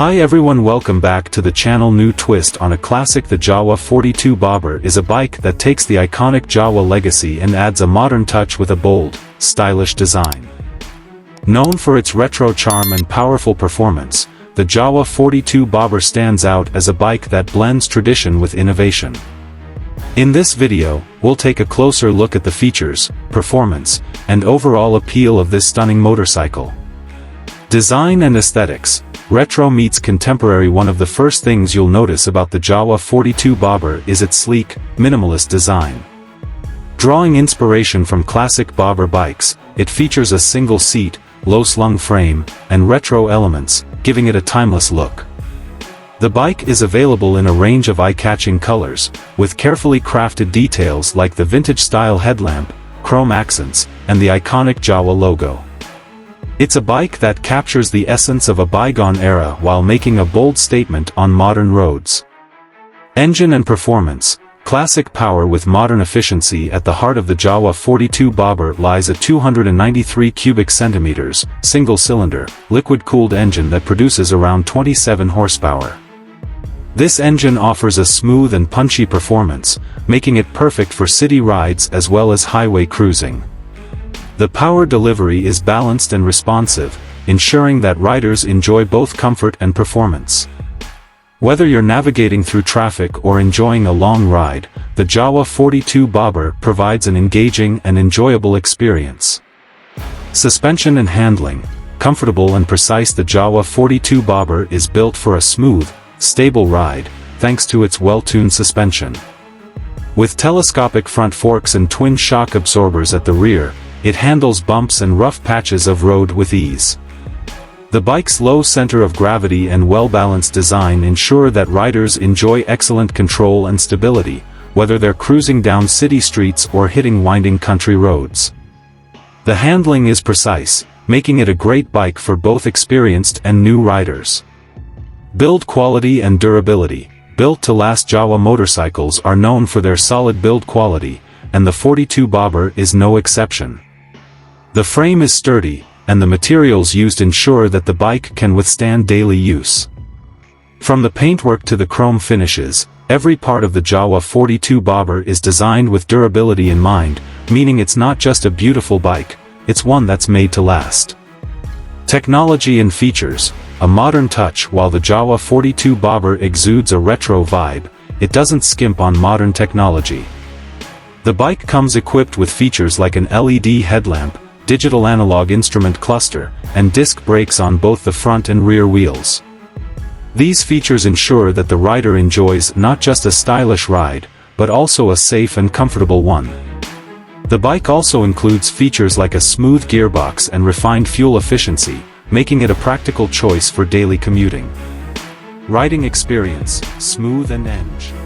Hi everyone, welcome back to the channel. New twist on a classic. The Jawa 42 Bobber is a bike that takes the iconic Jawa legacy and adds a modern touch with a bold, stylish design. Known for its retro charm and powerful performance, the Jawa 42 Bobber stands out as a bike that blends tradition with innovation. In this video, we'll take a closer look at the features, performance, and overall appeal of this stunning motorcycle. Design and aesthetics. Retro meets contemporary. One of the first things you'll notice about the Jawa 42 Bobber is its sleek, minimalist design. Drawing inspiration from classic Bobber bikes, it features a single-seat, low-slung frame, and retro elements, giving it a timeless look. The bike is available in a range of eye-catching colors, with carefully crafted details like the vintage-style headlamp, chrome accents, and the iconic Jawa logo. It's a bike that captures the essence of a bygone era while making a bold statement on modern roads. Engine and performance. Classic power with modern efficiency. At the heart of the Jawa 42 Bobber lies a 293 cubic centimeters, single-cylinder, liquid-cooled engine that produces around 27 horsepower. This engine offers a smooth and punchy performance, making it perfect for city rides as well as highway cruising. The power delivery is balanced and responsive, ensuring that riders enjoy both comfort and performance. Whether you're navigating through traffic or enjoying a long ride, the Jawa 42 Bobber provides an engaging and enjoyable experience. Suspension and handling. Comfortable and precise. The Jawa 42 Bobber is built for a smooth, stable ride, thanks to its well-tuned suspension. With telescopic front forks and twin shock absorbers at the rear, it handles bumps and rough patches of road with ease. The bike's low center of gravity and well-balanced design ensure that riders enjoy excellent control and stability, whether they're cruising down city streets or hitting winding country roads. The handling is precise, making it a great bike for both experienced and new riders. Build quality and durability. Built to last. Jawa motorcycles are known for their solid build quality, and the 42 Bobber is no exception. The frame is sturdy, and the materials used ensure that the bike can withstand daily use. From the paintwork to the chrome finishes, every part of the Jawa 42 Bobber is designed with durability in mind, meaning it's not just a beautiful bike, it's one that's made to last. Technology and features. A modern touch. While the Jawa 42 Bobber exudes a retro vibe, it doesn't skimp on modern technology. The bike comes equipped with features like an LED headlamp, digital analog instrument cluster, and disc brakes on both the front and rear wheels. These features ensure that the rider enjoys not just a stylish ride, but also a safe and comfortable one. The bike also includes features like a smooth gearbox and refined fuel efficiency, making it a practical choice for daily commuting. Riding experience, smooth and eng.